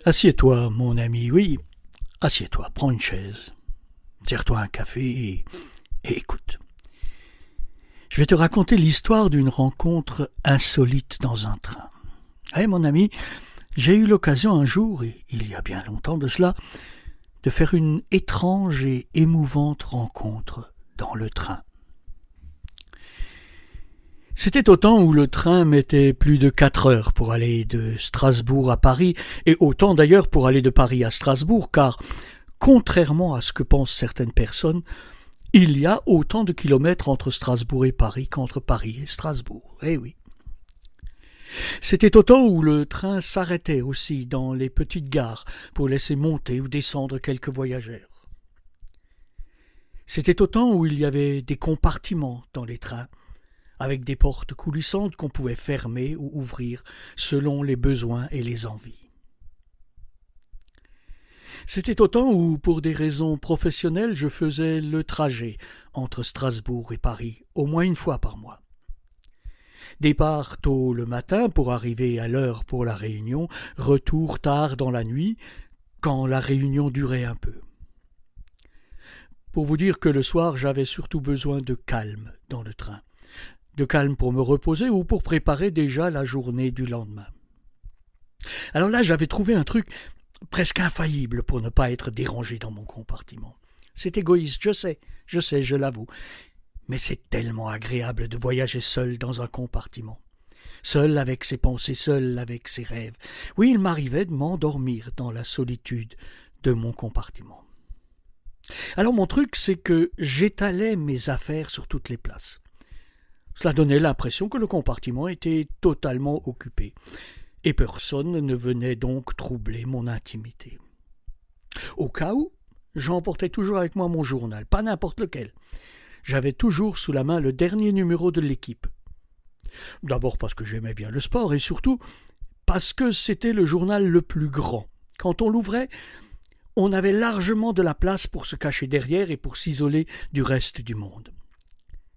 Assieds-toi, mon ami, oui, assieds-toi, prends une chaise, sers-toi un café et écoute. Je vais te raconter l'histoire d'une rencontre insolite dans un train. Mon ami, j'ai eu l'occasion un jour, et il y a bien longtemps de cela, de faire une étrange et émouvante rencontre dans le train. C'était au temps où le train mettait plus de 4 heures pour aller de Strasbourg à Paris, et autant d'ailleurs pour aller de Paris à Strasbourg, car, contrairement à ce que pensent certaines personnes, il y a autant de kilomètres entre Strasbourg et Paris qu'entre Paris et Strasbourg. Eh oui. C'était au temps où le train s'arrêtait aussi dans les petites gares pour laisser monter ou descendre quelques voyageurs. C'était au temps où il y avait des compartiments dans les trains, avec des portes coulissantes qu'on pouvait fermer ou ouvrir selon les besoins et les envies. C'était au temps où, pour des raisons professionnelles, je faisais le trajet entre Strasbourg et Paris, au moins une fois par mois. Départ tôt le matin pour arriver à l'heure pour la réunion, retour tard dans la nuit, quand la réunion durait un peu. Pour vous dire que le soir, j'avais surtout besoin de calme dans le train. De calme pour me reposer ou pour préparer déjà la journée du lendemain. Alors là, j'avais trouvé un truc presque infaillible pour ne pas être dérangé dans mon compartiment. C'est égoïste, je sais, je l'avoue. Mais c'est tellement agréable de voyager seul dans un compartiment. Seul avec ses pensées, seul avec ses rêves. Oui, il m'arrivait de m'endormir dans la solitude de mon compartiment. Alors mon truc, c'est que j'étalais mes affaires sur toutes les places. Cela donnait l'impression que le compartiment était totalement occupé, et personne ne venait donc troubler mon intimité. Au cas où, j'emportais toujours avec moi mon journal, pas n'importe lequel. J'avais toujours sous la main le dernier numéro de l'Équipe. D'abord parce que j'aimais bien le sport, et surtout parce que c'était le journal le plus grand. Quand on l'ouvrait, on avait largement de la place pour se cacher derrière et pour s'isoler du reste du monde.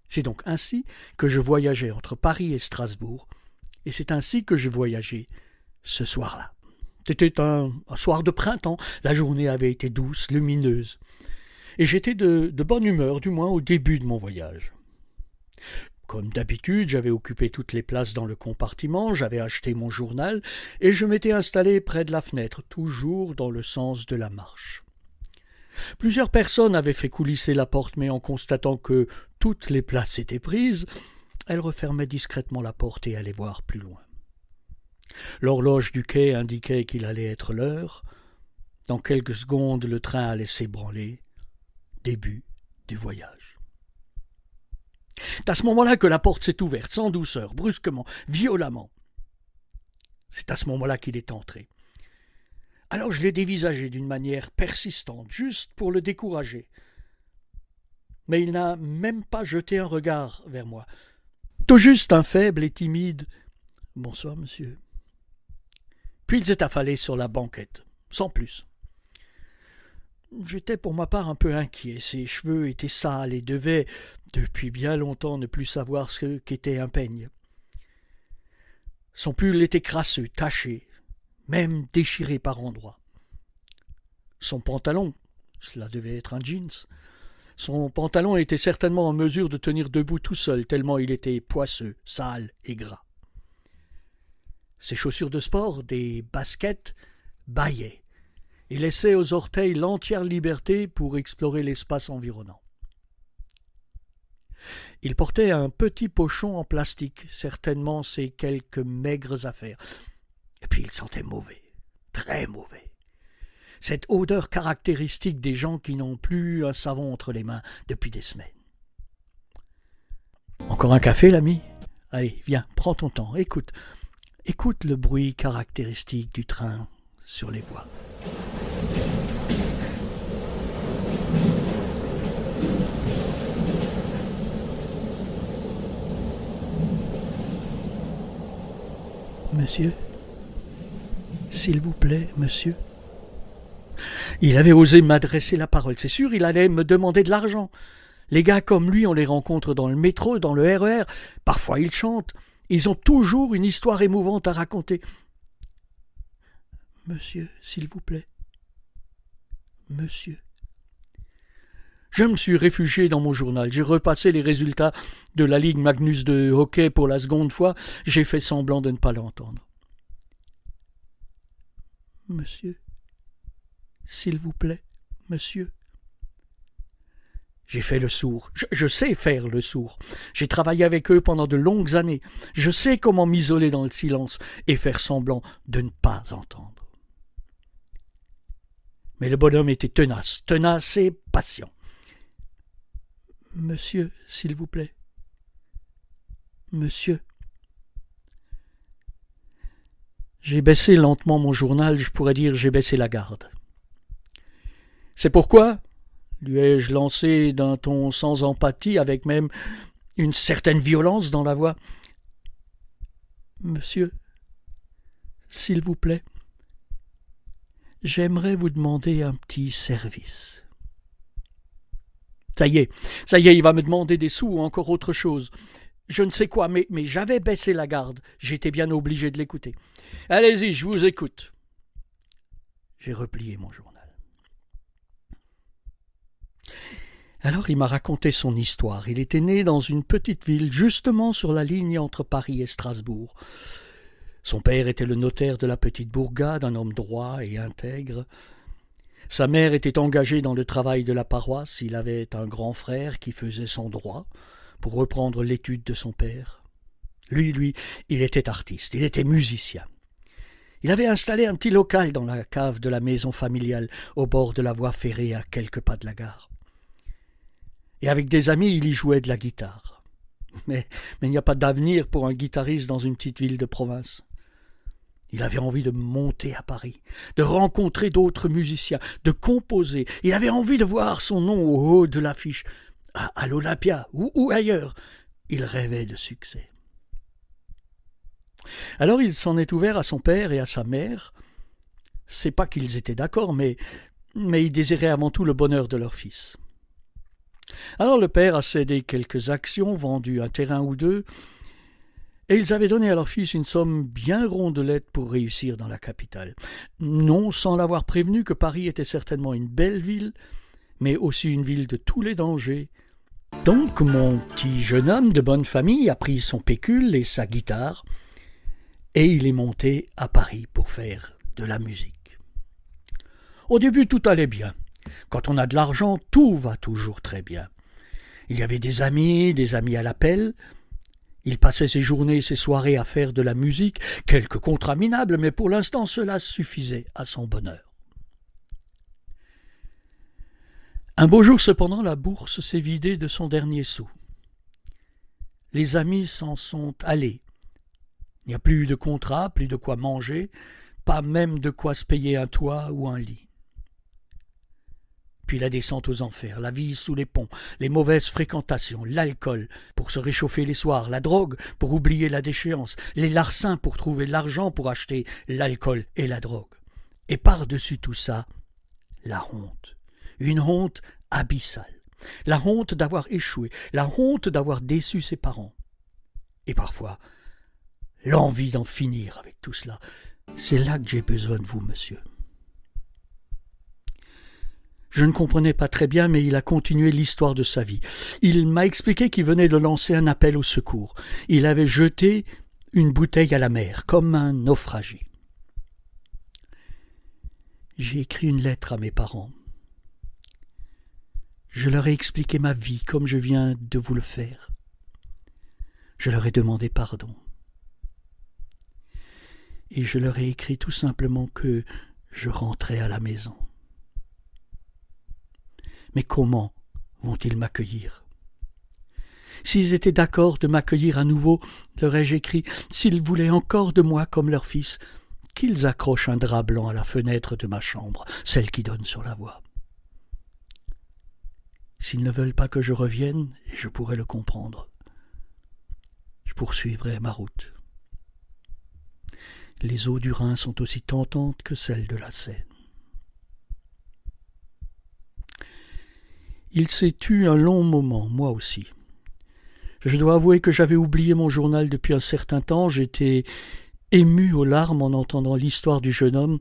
C'est donc ainsi que je voyageais entre Paris et Strasbourg, et c'est ainsi que je voyageais ce soir-là. C'était un soir de printemps, la journée avait été douce, lumineuse, et j'étais de bonne humeur, du moins au début de mon voyage. Comme d'habitude, j'avais occupé toutes les places dans le compartiment, j'avais acheté mon journal, et je m'étais installé près de la fenêtre, toujours dans le sens de la marche. Plusieurs personnes avaient fait coulisser la porte, mais en constatant que toutes les places étaient prises, elles refermaient discrètement la porte et allaient voir plus loin. L'horloge du quai indiquait qu'il allait être l'heure. Dans quelques secondes, le train allait s'ébranler. Début du voyage. C'est à ce moment-là que la porte s'est ouverte, sans douceur, brusquement, violemment. C'est à ce moment-là qu'il est entré. Alors je l'ai dévisagé d'une manière persistante, juste pour le décourager. Mais il n'a même pas jeté un regard vers moi. Tout juste un faible et timide « Bonsoir, monsieur ». Puis il s'est affalé sur la banquette, sans plus. J'étais pour ma part un peu inquiet. Ses cheveux étaient sales et devaient, depuis bien longtemps, ne plus savoir ce qu'était un peigne. Son pull était crasseux, taché, même déchiré par endroits. Son pantalon, cela devait être un jeans, son pantalon était certainement en mesure de tenir debout tout seul, tellement il était poisseux, sale et gras. Ses chaussures de sport, des baskets, bâillaient et laissaient aux orteils l'entière liberté pour explorer l'espace environnant. Il portait un petit pochon en plastique, certainement ses quelques maigres affaires. Et puis il sentait mauvais, très mauvais. Cette odeur caractéristique des gens qui n'ont plus un savon entre les mains depuis des semaines. Encore un café, l'ami ? Allez, viens, prends ton temps, écoute. Écoute le bruit caractéristique du train sur les voies. Monsieur ? S'il vous plaît, monsieur ? Il avait osé m'adresser la parole. C'est sûr, il allait me demander de l'argent. Les gars comme lui, on les rencontre dans le métro, dans le RER. Parfois, ils chantent. Ils ont toujours une histoire émouvante à raconter. « Monsieur, s'il vous plaît. Monsieur. » Je me suis réfugié dans mon journal. J'ai repassé les résultats de la Ligue Magnus de hockey pour la seconde fois. J'ai fait semblant de ne pas l'entendre. « Monsieur. S'il vous plaît, monsieur. » J'ai fait le sourd. Je sais faire le sourd. J'ai travaillé avec eux pendant de longues années. Je sais comment m'isoler dans le silence et faire semblant de ne pas entendre. Mais le bonhomme était tenace et patient. « Monsieur, s'il vous plaît. Monsieur. » J'ai baissé lentement mon journal, je pourrais dire j'ai baissé la garde. « C'est pourquoi, lui ai-je lancé d'un ton sans empathie, avec même une certaine violence dans la voix, « Monsieur, s'il vous plaît, j'aimerais vous demander un petit service. » Ça y est, il va me demander des sous ou encore autre chose. Je ne sais quoi, mais j'avais baissé la garde. J'étais bien obligé de l'écouter. « Allez-y, je vous écoute. » J'ai replié mon journal. Alors il m'a raconté son histoire. Il était né dans une petite ville, justement sur la ligne entre Paris et Strasbourg. Son père était le notaire de la petite bourgade, un homme droit et intègre. Sa mère était engagée dans le travail de la paroisse. Il avait un grand frère qui faisait son droit, pour reprendre l'étude de son père. Lui, il était artiste, il était musicien. Il avait installé un petit local dans la cave de la maison familiale, au bord de la voie ferrée à quelques pas de la gare. Et avec des amis, il y jouait de la guitare. Mais il n'y a pas d'avenir pour un guitariste dans une petite ville de province. Il avait envie de monter à Paris, de rencontrer d'autres musiciens, de composer. Il avait envie de voir son nom au haut de l'affiche, à l'Olympia ou ailleurs. Il rêvait de succès. Alors il s'en est ouvert à son père et à sa mère. C'est pas qu'ils étaient d'accord, mais ils désiraient avant tout le bonheur de leur fils. Alors le père a cédé quelques actions, vendu un terrain ou deux, et ils avaient donné à leur fils une somme bien rondelette pour réussir dans la capitale. Non sans l'avoir prévenu que Paris était certainement une belle ville, mais aussi une ville de tous les dangers. Donc mon petit jeune homme de bonne famille a pris son pécule et sa guitare, et il est monté à Paris pour faire de la musique. Au début, tout allait bien. Quand on a de l'argent, tout va toujours très bien. Il y avait des amis à l'appel. Il passait ses journées et ses soirées à faire de la musique, quelques contrats minables, mais pour l'instant cela suffisait à son bonheur. Un beau jour cependant, la bourse s'est vidée de son dernier sou. Les amis s'en sont allés. Il n'y a plus de contrat, plus de quoi manger, pas même de quoi se payer un toit ou un lit. Puis la descente aux enfers, la vie sous les ponts, les mauvaises fréquentations, l'alcool pour se réchauffer les soirs, la drogue pour oublier la déchéance, les larcins pour trouver l'argent pour acheter l'alcool et la drogue. Et par-dessus tout ça, la honte. Une honte abyssale. La honte d'avoir échoué, la honte d'avoir déçu ses parents. Et parfois, l'envie d'en finir avec tout cela. C'est là que j'ai besoin de vous, monsieur. Je ne comprenais pas très bien, mais il a continué l'histoire de sa vie. Il m'a expliqué qu'il venait de lancer un appel au secours. Il avait jeté une bouteille à la mer, comme un naufragé. J'ai écrit une lettre à mes parents. Je leur ai expliqué ma vie comme je viens de vous le faire. Je leur ai demandé pardon. Et je leur ai écrit tout simplement que je rentrais à la maison. Mais comment vont-ils m'accueillir? S'ils étaient d'accord de m'accueillir à nouveau, leur ai-je écrit, s'ils voulaient encore de moi comme leur fils, qu'ils accrochent un drap blanc à la fenêtre de ma chambre, celle qui donne sur la voie. S'ils ne veulent pas que je revienne, et je pourrais le comprendre, je poursuivrai ma route. Les eaux du Rhin sont aussi tentantes que celles de la Seine. Il s'est tu un long moment, moi aussi. Je dois avouer que j'avais oublié mon journal depuis un certain temps, j'étais ému aux larmes en entendant l'histoire du jeune homme,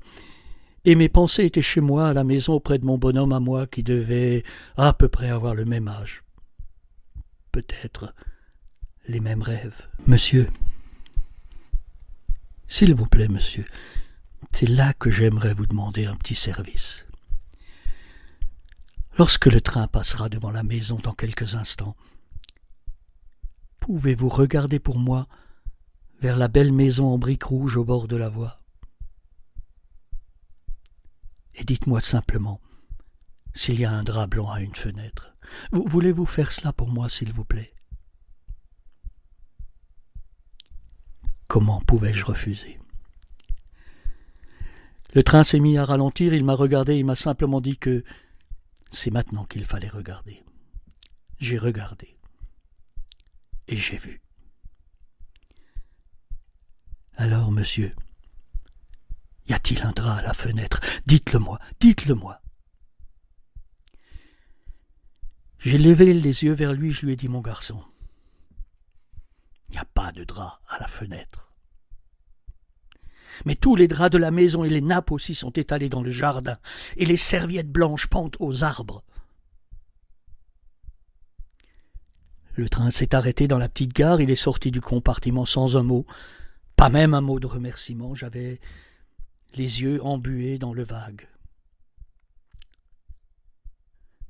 et mes pensées étaient chez moi, à la maison, auprès de mon bonhomme à moi, qui devait à peu près avoir le même âge. Peut-être les mêmes rêves. Monsieur, s'il vous plaît, monsieur, c'est là que j'aimerais vous demander un petit service. Lorsque le train passera devant la maison dans quelques instants, pouvez-vous regarder pour moi vers la belle maison en briques rouges au bord de la voie? Et dites-moi simplement s'il y a un drap blanc à une fenêtre. Voulez-vous faire cela pour moi, s'il vous plaît? Comment pouvais-je refuser? Le train s'est mis à ralentir, il m'a regardé, il m'a simplement dit que c'est maintenant qu'il fallait regarder. J'ai regardé. Et j'ai vu. Alors, monsieur, y a-t-il un drap à la fenêtre? Dites-le-moi, dites-le-moi. J'ai levé les yeux vers lui, je lui ai dit, mon garçon, il n'y a pas de drap à la fenêtre. Mais tous les draps de la maison et les nappes aussi sont étalés dans le jardin, et les serviettes blanches pendent aux arbres. Le train s'est arrêté dans la petite gare, il est sorti du compartiment sans un mot, pas même un mot de remerciement, j'avais les yeux embués dans le vague.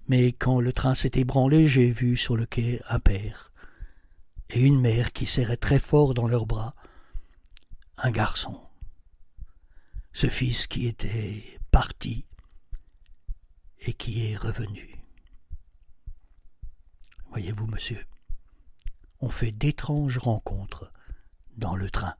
Mais quand le train s'est ébranlé, j'ai vu sur le quai un père et une mère qui serraient très fort dans leurs bras un garçon, ce fils qui était parti et qui est revenu. Voyez-vous, monsieur, on fait d'étranges rencontres dans le train.